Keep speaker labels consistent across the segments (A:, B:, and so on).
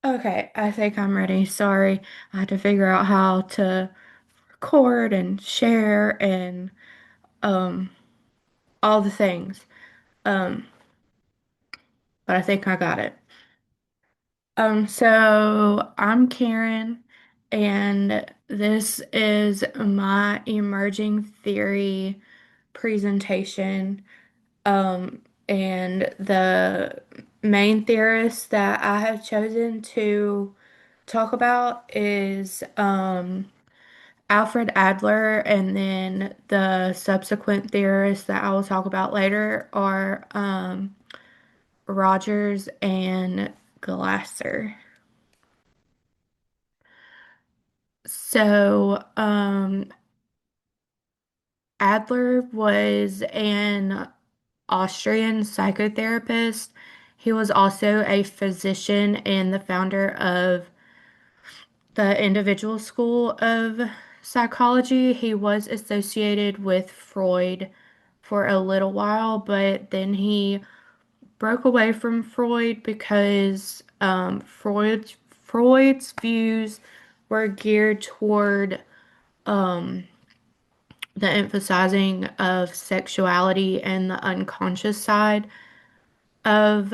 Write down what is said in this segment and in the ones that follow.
A: Okay, I think I'm ready. Sorry, I had to figure out how to record and share and um all the things. Um, but I think I got it. So I'm Karen, and this is my emerging theory presentation. And the main theorist that I have chosen to talk about is Alfred Adler, and then the subsequent theorists that I will talk about later are Rogers and Glasser. So, Adler was an Austrian psychotherapist. He was also a physician and the founder of the individual school of psychology. He was associated with Freud for a little while, but then he broke away from Freud because Freud's views were geared toward the emphasizing of sexuality and the unconscious side of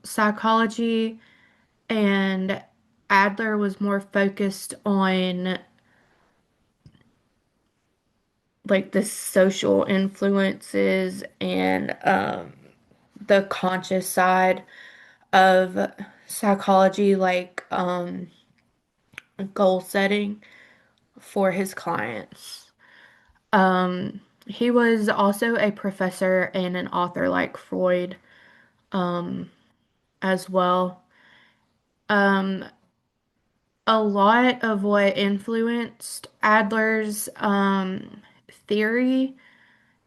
A: psychology, and Adler was more focused on like the social influences and the conscious side of psychology, like goal setting for his clients. He was also a professor and an author like Freud as well. Um, a lot of what influenced Adler's theory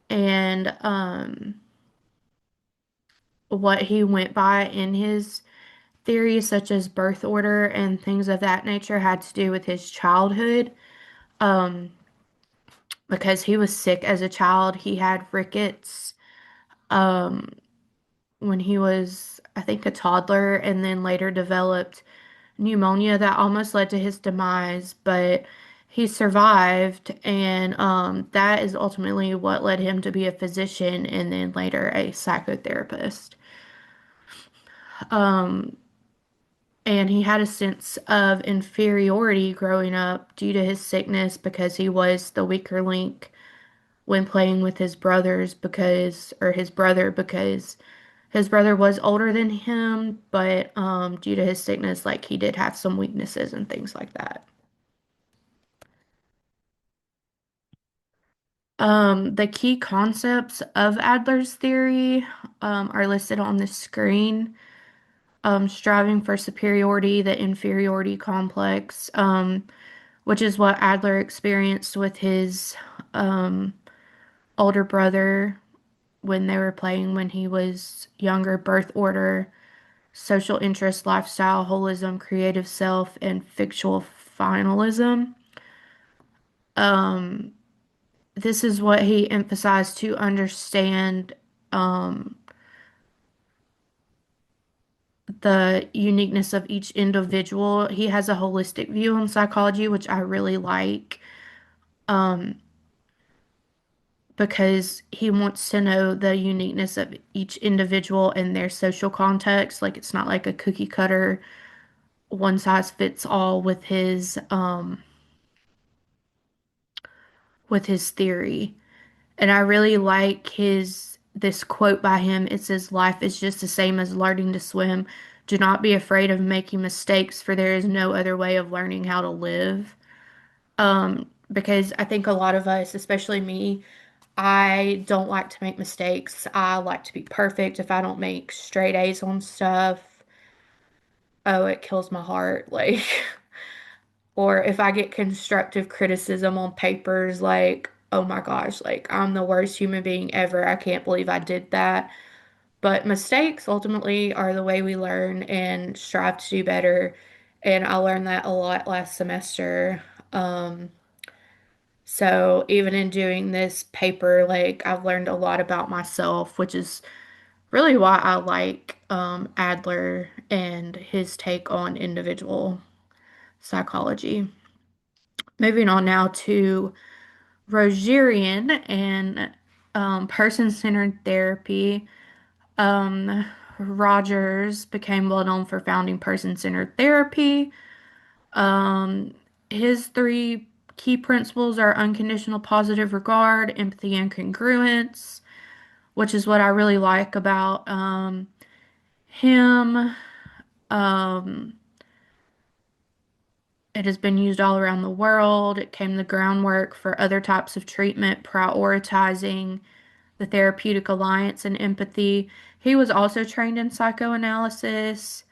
A: and what he went by in his theories, such as birth order and things of that nature, had to do with his childhood. Um, because he was sick as a child. He had rickets when he was, I think, a toddler, and then later developed pneumonia that almost led to his demise, but he survived, and that is ultimately what led him to be a physician and then later a psychotherapist. And he had a sense of inferiority growing up due to his sickness because he was the weaker link when playing with his brothers or his brother, because his brother was older than him, but due to his sickness, like he did have some weaknesses and things like that. The key concepts of Adler's theory are listed on the screen. Striving for superiority, the inferiority complex, which is what Adler experienced with his um, older brother when they were playing when he was younger. Birth order, social interest, lifestyle, holism, creative self, and fictional finalism. This is what he emphasized to understand the uniqueness of each individual. He has a holistic view on psychology, which I really like because he wants to know the uniqueness of each individual and their social context. Like it's not like a cookie cutter, one size fits all with his theory. And I really like his this quote by him. It says, "Life is just the same as learning to swim. Do not be afraid of making mistakes, for there is no other way of learning how to live." Because I think a lot of us, especially me, I don't like to make mistakes. I like to be perfect. If I don't make straight A's on stuff, oh, it kills my heart. Like, or if I get constructive criticism on papers, like, oh my gosh, like I'm the worst human being ever. I can't believe I did that. But mistakes ultimately are the way we learn and strive to do better. And I learned that a lot last semester. So even in doing this paper, like I've learned a lot about myself, which is really why I like Adler and his take on individual psychology. Moving on now to Rogerian and person-centered therapy. Rogers became well known for founding person-centered therapy. Um, his three key principles are unconditional positive regard, empathy, and congruence, which is what I really like about him. Um, it has been used all around the world. It came the groundwork for other types of treatment, prioritizing the therapeutic alliance and empathy. He was also trained in psychoanalysis.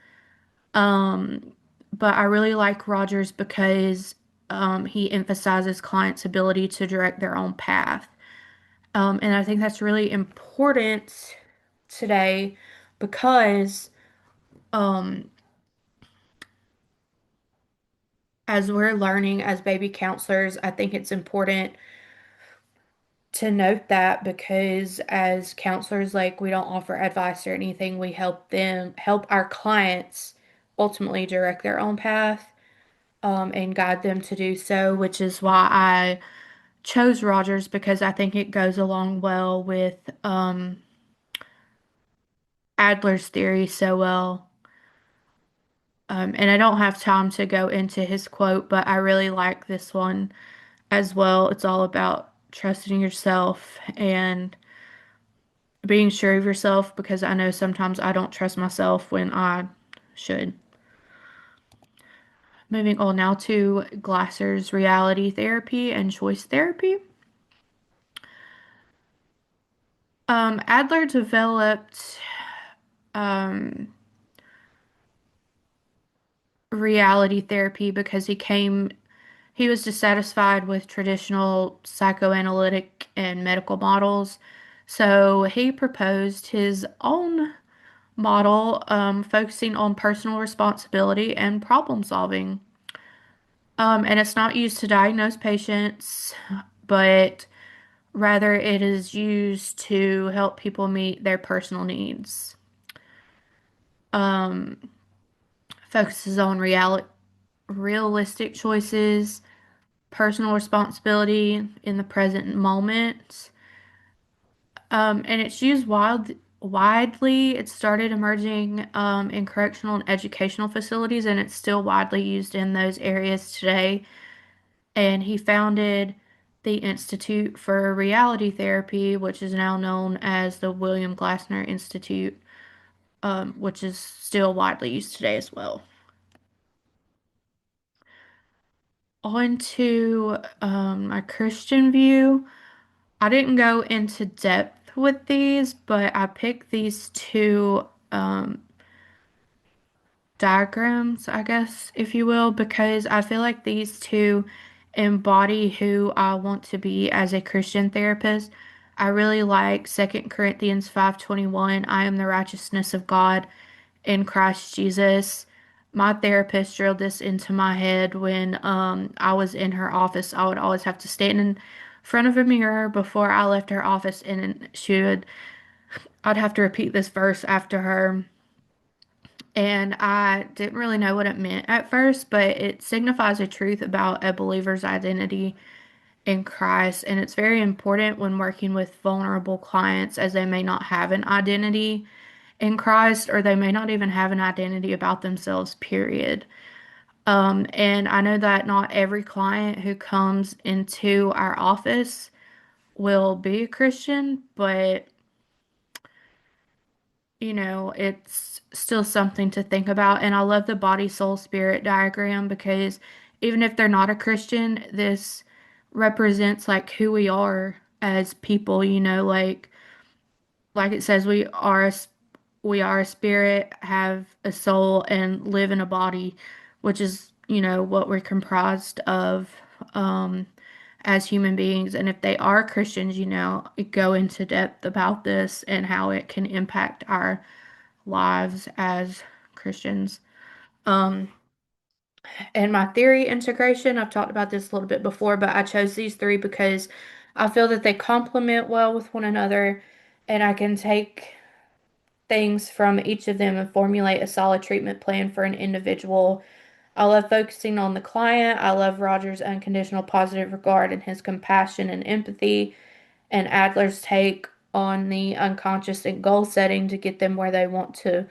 A: Um, but I really like Rogers because he emphasizes clients' ability to direct their own path. And I think that's really important today because um, as we're learning as baby counselors, I think it's important to note that because as counselors, like we don't offer advice or anything, we help our clients ultimately direct their own path and guide them to do so, which is why I chose Rogers because I think it goes along well with Adler's theory so well. And I don't have time to go into his quote, but I really like this one as well. It's all about trusting yourself and being sure of yourself because I know sometimes I don't trust myself when I should. Moving on now to Glasser's reality therapy and choice therapy. Adler developed um, reality therapy because he was dissatisfied with traditional psychoanalytic and medical models. So he proposed his own model, focusing on personal responsibility and problem solving. And it's not used to diagnose patients, but rather it is used to help people meet their personal needs. Um, Focuses on realistic choices, personal responsibility in the present moment. And it's used widely. It started emerging in correctional and educational facilities, and it's still widely used in those areas today. And he founded the Institute for Reality Therapy, which is now known as the William Glasner Institute, which is still widely used today as well. On to my Christian view. I didn't go into depth with these, but I picked these two diagrams, I guess, if you will, because I feel like these two embody who I want to be as a Christian therapist. I really like Second Corinthians 5:21. I am the righteousness of God in Christ Jesus. My therapist drilled this into my head when I was in her office. I would always have to stand in front of a mirror before I left her office, and I'd have to repeat this verse after her. And I didn't really know what it meant at first, but it signifies a truth about a believer's identity in Christ. And it's very important when working with vulnerable clients as they may not have an identity in Christ or they may not even have an identity about themselves, period. And I know that not every client who comes into our office will be a Christian, but it's still something to think about. And I love the body, soul, spirit diagram because even if they're not a Christian, this represents like who we are as people, like it says we are a spirit, have a soul, and live in a body, which is, what we're comprised of um as human beings. And if they are Christians, go into depth about this and how it can impact our lives as Christians. Um, and my theory integration, I've talked about this a little bit before, but I chose these three because I feel that they complement well with one another, and I can take things from each of them and formulate a solid treatment plan for an individual. I love focusing on the client. I love Roger's unconditional positive regard and his compassion and empathy, and Adler's take on the unconscious and goal setting to get them where they want to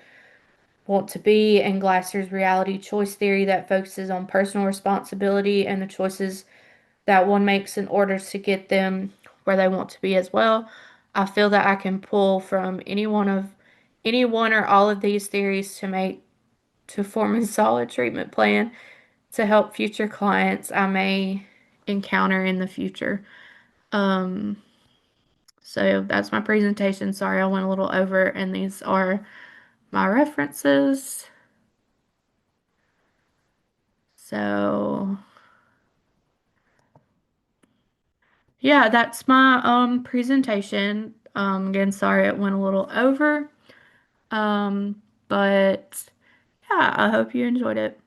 A: be, and Glasser's reality choice theory that focuses on personal responsibility and the choices that one makes in order to get them where they want to be as well. I feel that I can pull from any one or all of these theories to form a solid treatment plan to help future clients I may encounter in the future. Um, so that's my presentation. Sorry, I went a little over, and these are my references. So yeah, that's my presentation. Again, sorry it went a little over. But yeah, I hope you enjoyed it.